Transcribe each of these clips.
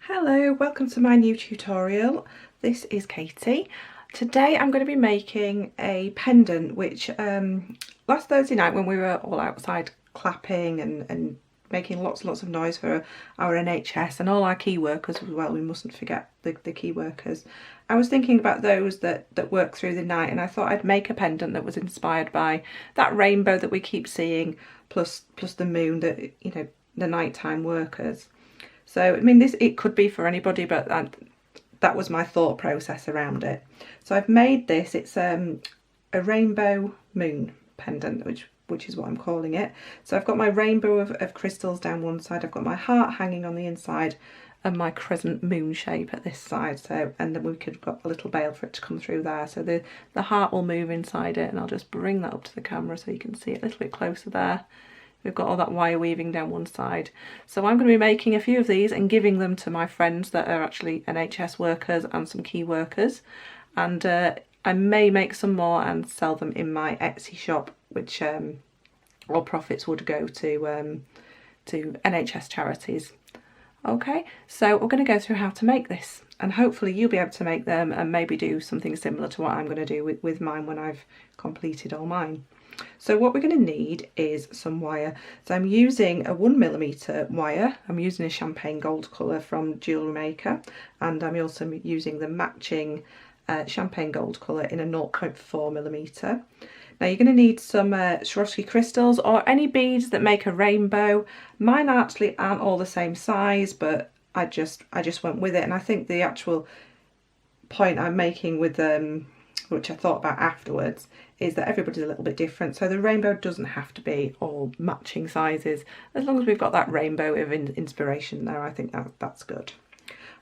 Hello, welcome to my new tutorial. This is Katie. Today I'm going to be making a pendant which last Thursday night when we were all outside clapping and making lots and lots of noise for our NHS and all our key workers as well, we mustn't forget the key workers. I was thinking about those that work through the night, and I thought I'd make a pendant that was inspired by that rainbow that we keep seeing, plus the moon, that, you know, the nighttime workers. So, I mean, it could be for anybody, but that was my thought process around it. So I've made this. It's a rainbow moon pendant, which is what I'm calling it. So I've got my rainbow of crystals down one side. I've got my heart hanging on the inside and my crescent moon shape at this side. So, and then we could have got a little veil for it to come through there. So the heart will move inside it, and I'll just bring that up to the camera so you can see it a little bit closer there. We've got all that wire weaving down one side. So I'm going to be making a few of these and giving them to my friends that are actually NHS workers and some key workers. And I may make some more and sell them in my Etsy shop, which all profits would go to NHS charities. Okay, so we're going to go through how to make this, and hopefully you'll be able to make them and maybe do something similar to what I'm going to do with mine when I've completed all mine. So what we're going to need is some wire. So I'm using a 1mm wire. I'm using a champagne gold colour from Jewellery Maker, and I'm also using the matching champagne gold colour in a 0.4mm. Now you're going to need some Swarovski crystals or any beads that make a rainbow. Mine actually aren't all the same size, but I just went with it, and I think the actual point I'm making with them, which I thought about afterwards, is that everybody's a little bit different. So the rainbow doesn't have to be all matching sizes. As long as we've got that rainbow of inspiration there, I think that's good.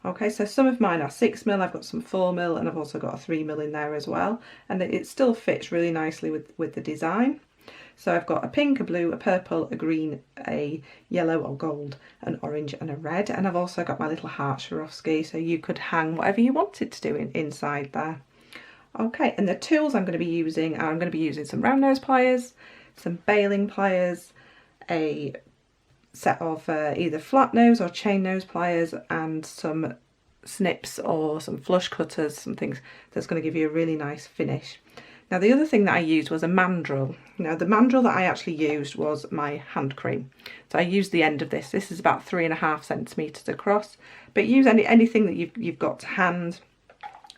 Okay, so some of mine are 6mm, I've got some 4mm, and I've also got a 3mm in there as well. And it still fits really nicely with the design. So I've got a pink, a blue, a purple, a green, a yellow or gold, an orange and a red. And I've also got my little heart Swarovski, so you could hang whatever you wanted to do inside there. Okay, and the tools I'm going to be using are, I'm going to be using some round nose pliers, some baling pliers, a set of either flat nose or chain nose pliers, and some snips or some flush cutters, some things that's going to give you a really nice finish. Now the other thing that I used was a mandrel. Now the mandrel that I actually used was my hand cream. So I used the end of this. This is about 3.5 centimetres across, but use anything that you've got to hand,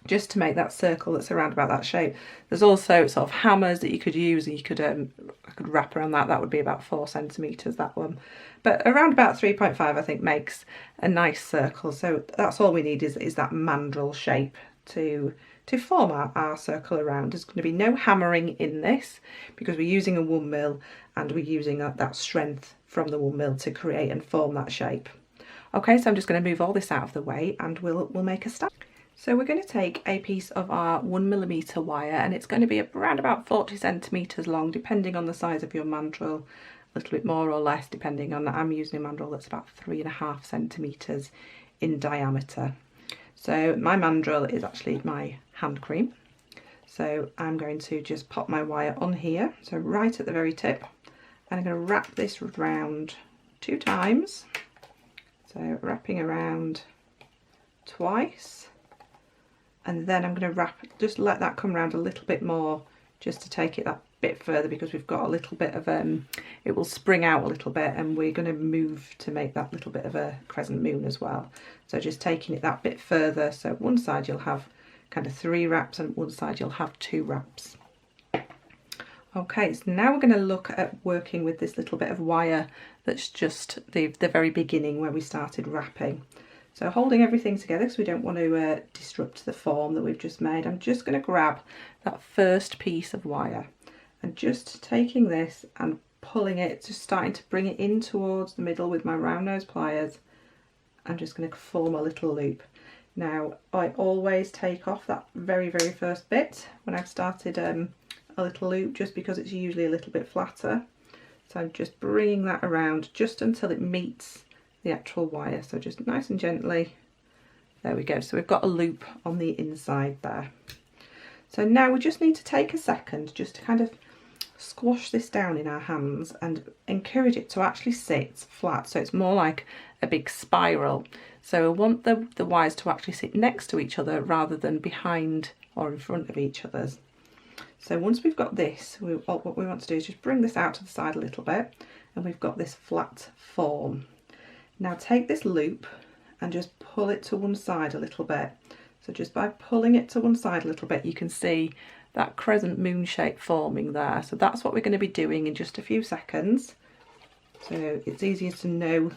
just to make that circle that's around about that shape. There's also sort of hammers that you could use, and you could I could wrap around that. That would be about 4 centimetres, that one. But around about 3.5 I think makes a nice circle. So that's all we need is that mandrel shape to form our circle around. There's going to be no hammering in this because we're using a 1mm and we're using that strength from the 1mm to create and form that shape. Okay, so I'm just going to move all this out of the way and we'll make a start. So we're going to take a piece of our 1mm wire, and it's going to be around about 40 centimetres long, depending on the size of your mandrel, a little bit more or less depending on that. I'm using a mandrel that's about 3.5 centimetres in diameter. So my mandrel is actually my hand cream. So I'm going to just pop my wire on here, so right at the very tip, and I'm going to wrap this round 2 times. So wrapping around twice. And then I'm going to just let that come around a little bit more, just to take it that bit further, because we've got a little bit of it will spring out a little bit, and we're going to move to make that little bit of a crescent moon as well. So just taking it that bit further, so one side you'll have kind of 3 wraps and one side you'll have 2 wraps. Okay, so now we're going to look at working with this little bit of wire that's just the very beginning where we started wrapping. So holding everything together because we don't want to disrupt the form that we've just made, I'm just going to grab that first piece of wire and just taking this and pulling it, just starting to bring it in towards the middle with my round nose pliers. I'm just going to form a little loop. Now I always take off that very first bit when I've started a little loop, just because it's usually a little bit flatter. So I'm just bringing that around just until it meets the actual wire, so just nice and gently. There we go, so we've got a loop on the inside there. So now we just need to take a second just to kind of squash this down in our hands and encourage it to actually sit flat, so it's more like a big spiral. So I want the wires to actually sit next to each other rather than behind or in front of each other's. So once we've got this, what we want to do is just bring this out to the side a little bit, and we've got this flat form. Now take this loop and just pull it to one side a little bit. So just by pulling it to one side a little bit, you can see that crescent moon shape forming there. So that's what we're going to be doing in just a few seconds. So it's easier to know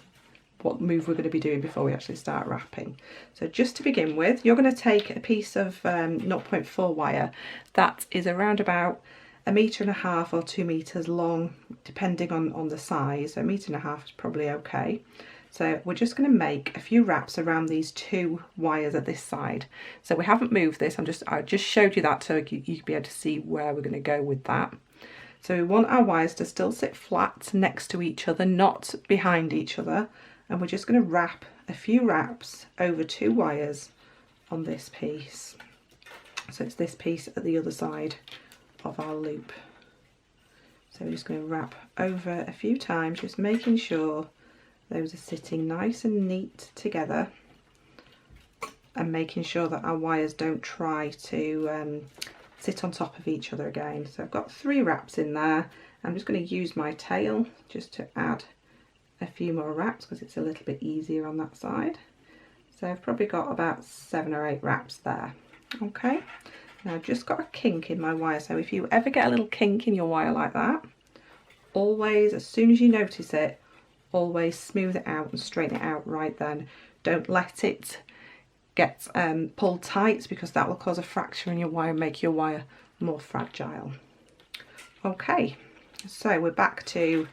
what move we're going to be doing before we actually start wrapping. So just to begin with, you're going to take a piece of 0.4 wire that is around about 1.5 or 2 meters long, depending on the size. So 1.5 meters is probably okay. So we're just going to make a few wraps around these 2 wires at this side. So we haven't moved this, I just showed you that so you can be able to see where we're going to go with that. So we want our wires to still sit flat next to each other, not behind each other. And we're just going to wrap a few wraps over 2 wires on this piece. So it's this piece at the other side of our loop. So we're just going to wrap over a few times, just making sure those are sitting nice and neat together, and making sure that our wires don't try to sit on top of each other again. So I've got 3 wraps in there. I'm just going to use my tail just to add a few more wraps because it's a little bit easier on that side. So I've probably got about 7 or 8 wraps there. Okay, now I've just got a kink in my wire, so if you ever get a little kink in your wire like that, always, as soon as you notice it, always smooth it out and straighten it out right then. Don't let it get pulled tight, because that will cause a fracture in your wire and make your wire more fragile. Okay, so we're back to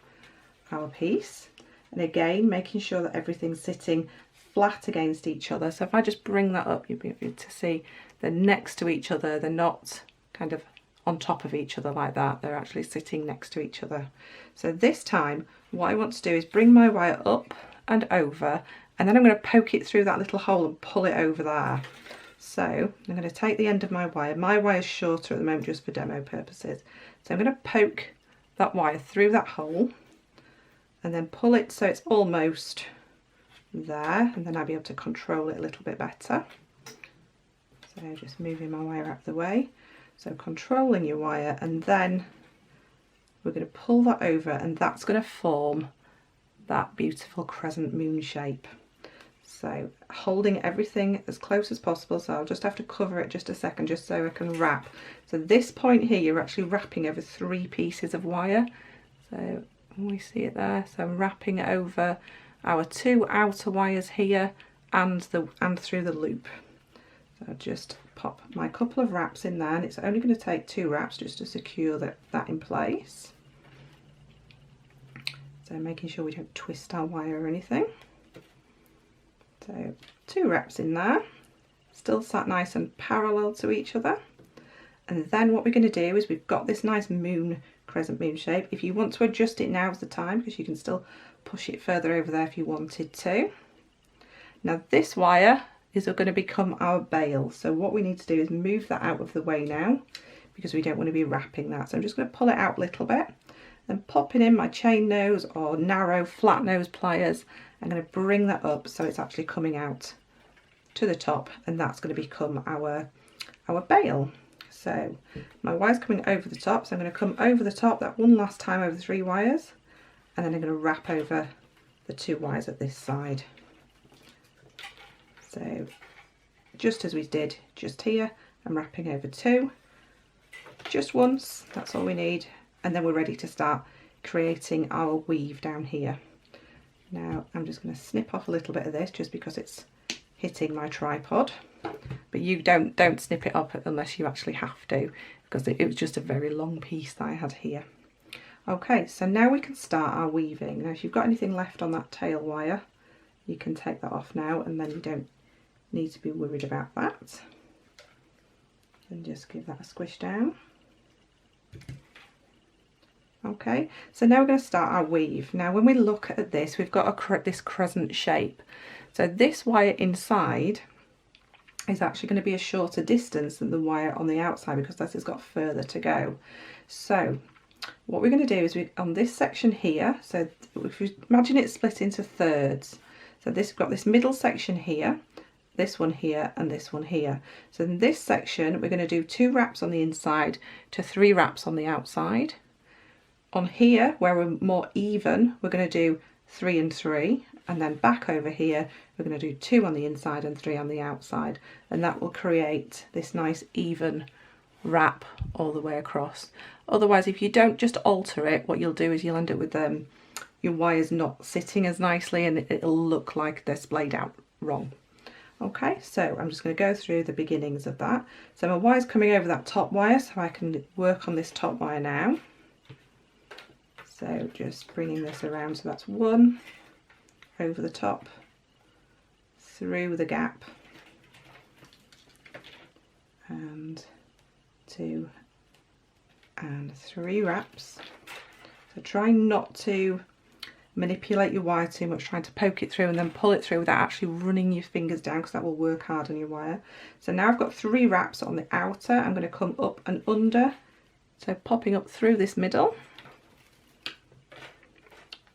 our piece. And again, making sure that everything's sitting flat against each other. So if I just bring that up, you'll be able to see they're next to each other. They're not kind of on top of each other like that. They're actually sitting next to each other. So this time, what I want to do is bring my wire up and over, and then I'm going to poke it through that little hole and pull it over there. So I'm going to take the end of my wire. My wire's shorter at the moment just for demo purposes. So I'm going to poke that wire through that hole, and then pull it so it's almost there, and then I'll be able to control it a little bit better. So just moving my wire out of the way. So controlling your wire, and then we're going to pull that over, and that's going to form that beautiful crescent moon shape. So holding everything as close as possible, so I'll just have to cover it just a second just so I can wrap. So this point here, you're actually wrapping over 3 pieces of wire. So we see it there. So I'm wrapping it over our 2 outer wires here and through the loop. So I'll just pop my couple of wraps in there, and it's only going to take 2 wraps just to secure that in place. So making sure we don't twist our wire or anything. So 2 wraps in there, still sat nice and parallel to each other. And then what we're going to do is, we've got this nice moon, crescent moon shape. If you want to adjust it, now's the time, because you can still push it further over there if you wanted to. Now this wire is going to become our bail, so what we need to do is move that out of the way now, because we don't want to be wrapping that. So I'm just going to pull it out a little bit, and popping in my chain nose or narrow flat nose pliers, I'm going to bring that up so it's actually coming out to the top, and that's going to become our bail. So my wire's coming over the top, so I'm going to come over the top that one last time over the 3 wires, and then I'm going to wrap over the 2 wires at this side. So just as we did just here, I'm wrapping over 2, just once, that's all we need, and then we're ready to start creating our weave down here. Now I'm just going to snip off a little bit of this just because it's hitting my tripod, but you don't snip it up unless you actually have to, because it was just a very long piece that I had here. Okay, so now we can start our weaving. Now if you've got anything left on that tail wire, you can take that off now, and then you don't need to be worried about that. And just give that a squish down. Okay, so now we're going to start our weave. Now when we look at this, we've got this crescent shape. So this wire inside is actually going to be a shorter distance than the wire on the outside, because this has got further to go. So what we're going to do is on this section here, so if you imagine it split into thirds, so this, we've got this middle section here, this one here and this one here. So in this section we're going to do 2 wraps on the inside to 3 wraps on the outside. On here where we're more even, we're going to do 3 and 3, and then back over here we're going to do 2 on the inside and 3 on the outside, and that will create this nice even wrap all the way across. Otherwise, if you don't just alter it, what you'll do is you'll end up with your wires not sitting as nicely, and it'll look like they're splayed out wrong. Okay, so I'm just going to go through the beginnings of that. So my wire's coming over that top wire, so I can work on this top wire now. So just bringing this around, so that's 1 over the top, through the gap, and 2 and 3 wraps. So try not to manipulate your wire too much, trying to poke it through and then pull it through without actually running your fingers down, because that will work hard on your wire. So now I've got 3 wraps on the outer. I'm going to come up and under, so popping up through this middle,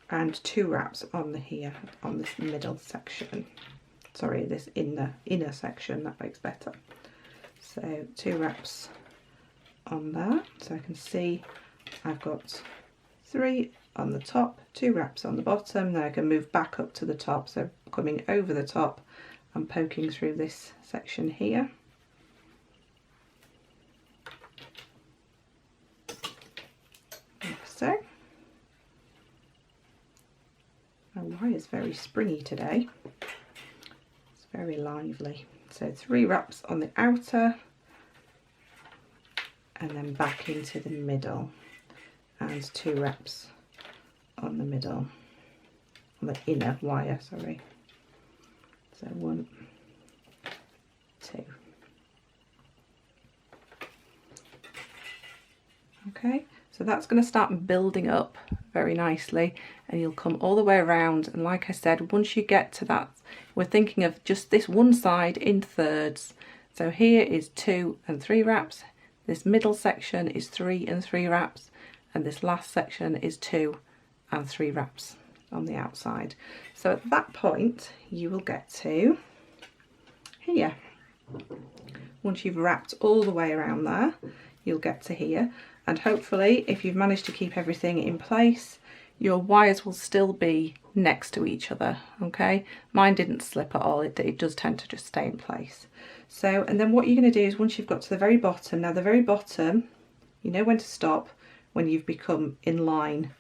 and 2 wraps on the here on this middle section, sorry, this inner section, that makes better. So 2 wraps on there, so I can see I've got 3 on the top, 2 wraps on the bottom. Then I can move back up to the top, so coming over the top and poking through this section here. Like so. My wire is very springy today, it's very lively. So 3 wraps on the outer, and then back into the middle, and 2 wraps on the middle, on the inner wire, sorry. So 1, 2. Okay, so that's going to start building up very nicely, and you'll come all the way around, and like I said, once you get to that, we're thinking of just this one side in thirds. So here is 2 and 3 wraps, this middle section is 3 and 3 wraps, and this last section is 2 and 3 wraps on the outside. So at that point you will get to here. Once you've wrapped all the way around there, you'll get to here, and hopefully if you've managed to keep everything in place, your wires will still be next to each other. Okay, mine didn't slip at all, it does tend to just stay in place. So, and then what you're going to do is, once you've got to the very bottom, now the very bottom, you know when to stop when you've become in line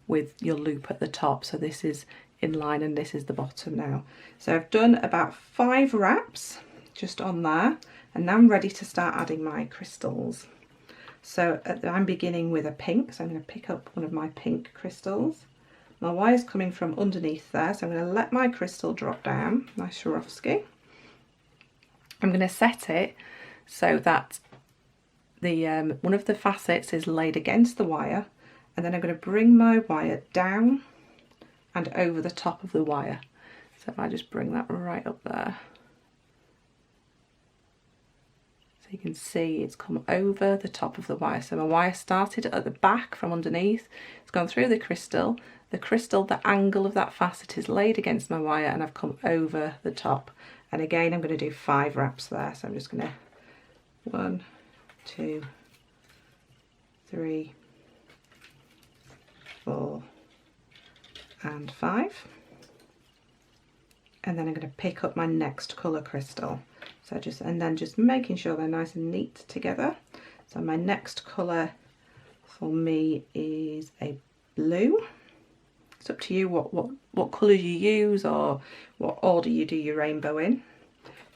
with your loop at the top. So this is in line and this is the bottom now. So I've done about 5 wraps just on there, and now I'm ready to start adding my crystals. So I'm beginning with a pink, so I'm going to pick up one of my pink crystals. My wire's coming from underneath there, so I'm going to let my crystal drop down, my Swarovski. I'm going to set it so that the one of the facets is laid against the wire, and then I'm going to bring my wire down and over the top of the wire. So if I just bring that right up there, so you can see it's come over the top of the wire. So my wire started at the back from underneath, it's gone through the crystal, the angle of that facet is laid against my wire, and I've come over the top. And again, I'm going to do 5 wraps there, so I'm just going to 1, 2, 3, 4 and 5, and then I'm going to pick up my next colour crystal. So just making sure they're nice and neat together. So my next colour for me is a blue. It's up to you what colours you use or what order you do your rainbow in.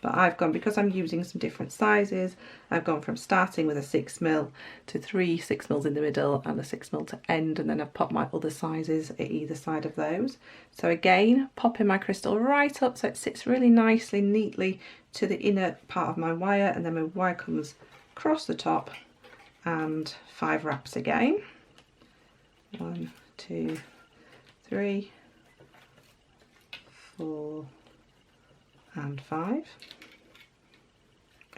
But I've gone, because I'm using some different sizes, I've gone from starting with a 6mm to 3 6mm in the middle and a 6mm to end, and then I've popped my other sizes at either side of those. So again, popping my crystal right up so it sits really nicely, neatly to the inner part of my wire, and then my wire comes across the top, and 5 wraps again. 1, 2, 3, 4 and 5,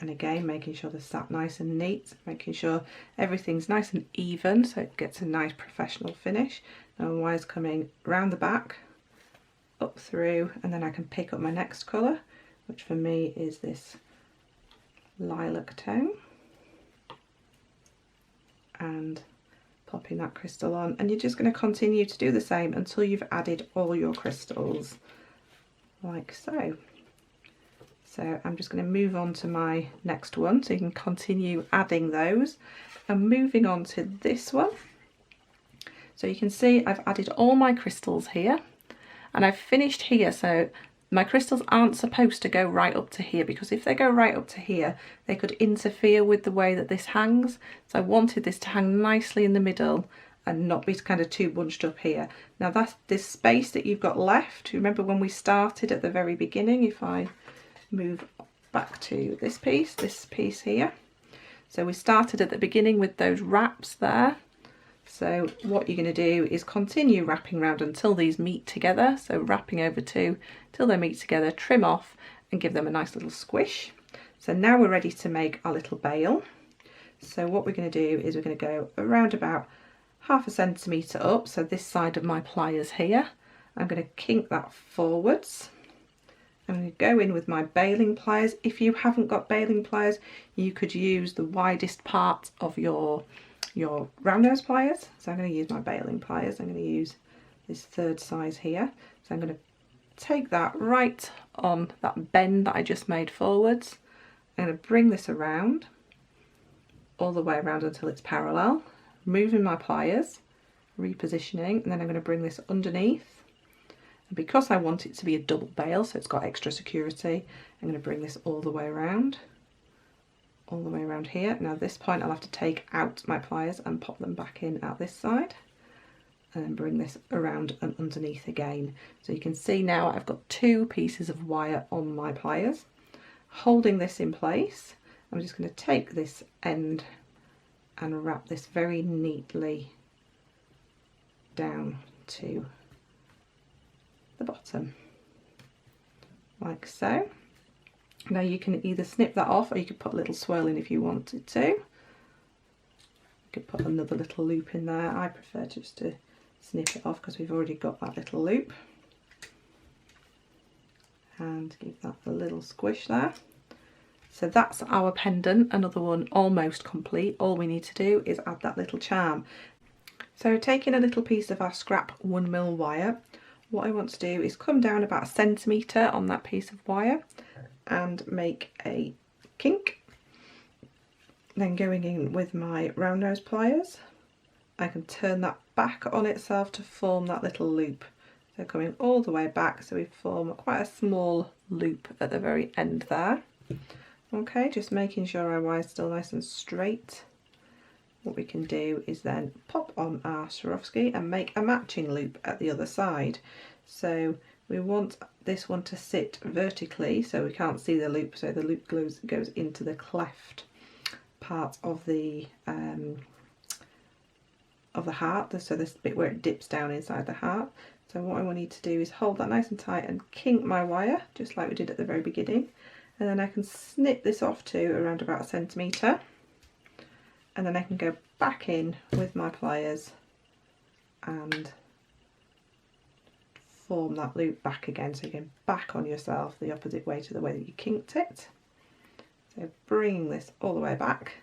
And again, making sure they're sat nice and neat, making sure everything's nice and even so it gets a nice professional finish. Now the wire's coming round the back, up through, and then I can pick up my next colour, which for me is this lilac tone, and popping that crystal on. And you're just going to continue to do the same until you've added all your crystals, like so. So I'm just going to move on to my next one so you can continue adding those. And moving on to this one. So you can see I've added all my crystals here and I've finished here. So my crystals aren't supposed to go right up to here, because if they go right up to here, they could interfere with the way that this hangs. So I wanted this to hang nicely in the middle and not be kind of too bunched up here. Now that's this space that you've got left. Remember when we started at the very beginning, if I move back to this piece here. So we started at the beginning with those wraps there. So what you're going to do is continue wrapping around until these meet together. So wrapping over two till they meet together, trim off and give them a nice little squish. So now we're ready to make our little bail. So what we're going to do is we're going to go around about 1/2 centimetre up. So this side of my pliers here, I'm going to kink that forwards. I'm going to go in with my baling pliers. If you haven't got baling pliers, you could use the widest part of your round nose pliers. So I'm going to use my baling pliers. I'm going to use this 3rd size here. So I'm going to take that right on that bend that I just made forwards. I'm going to bring this around, all the way around until it's parallel, moving my pliers, repositioning, and then I'm going to bring this underneath. Because I want it to be a double bail, so it's got extra security, I'm going to bring this all the way around here. Now at this point I'll have to take out my pliers and pop them back in out this side, and then bring this around and underneath again. So you can see now I've got 2 pieces of wire on my pliers. Holding this in place, I'm just going to take this end and wrap this very neatly down to the bottom, like so. Now you can either snip that off or you could put a little swirl in if you wanted to. You could put another little loop in there. I prefer just to snip it off because we've already got that little loop, and give that a little squish there. So that's our pendant, another one almost complete. All we need to do is add that little charm. So taking a little piece of our scrap 1mm wire, what I want to do is come down about 1 centimetre on that piece of wire and make a kink. Then going in with my round nose pliers, I can turn that back on itself to form that little loop. So coming all the way back, so we form quite a small loop at the very end there. Okay, just making sure our wire's still nice and straight. What we can do is then pop on our Swarovski and make a matching loop at the other side. So we want this one to sit vertically so we can't see the loop, so the loop goes into the cleft part of the heart, so this bit where it dips down inside the heart. So what I will need to do is hold that nice and tight and kink my wire just like we did at the very beginning, and then I can snip this off to around about 1 centimetre. And then I can go back in with my pliers and form that loop back again, so you go back on yourself the opposite way to the way that you kinked it. So bringing this all the way back.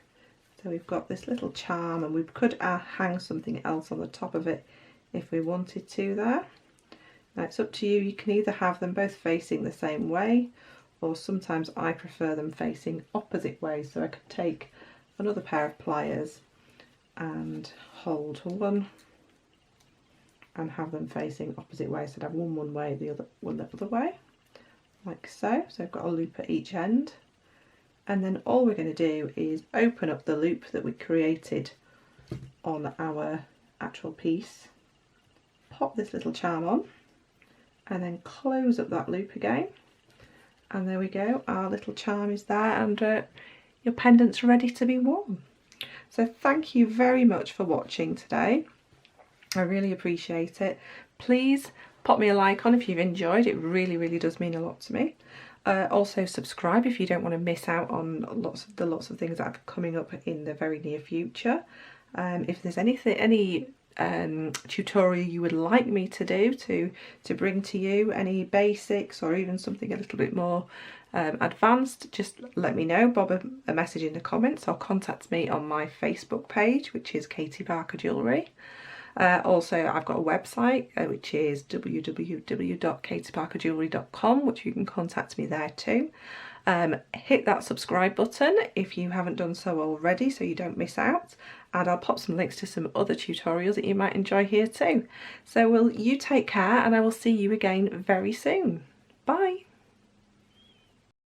So we've got this little charm, and we could hang something else on the top of it if we wanted to there. Now it's up to you. You can either have them both facing the same way, or sometimes I prefer them facing opposite ways. So I could take another pair of pliers and hold one and have them facing opposite ways. So I'd have one way, the other one the other way, like so. So I've got a loop at each end, and then all we're going to do is open up the loop that we created on our actual piece, pop this little charm on, and then close up that loop again, and there we go, our little charm is there, and your pendant's ready to be worn. So thank you very much for watching today. I really appreciate it. Please Pop me a like on if you've enjoyed, it really does mean a lot to me. Also subscribe if you don't want to miss out on lots of things that are coming up in the very near future. If there's any tutorial you would like me to do to bring to you, any basics or even something a little bit more advanced, just let me know. Bob a message in the comments or contact me on my Facebook page, which is Katie Barker Jewellery. Also, I've got a website which is www.katiebarkerjewellery.com, which you can contact me there too. Hit that subscribe button if you haven't done so already, so you don't miss out, and I'll pop some links to some other tutorials that you might enjoy here too. So you take care, and I will see you again very soon. Bye.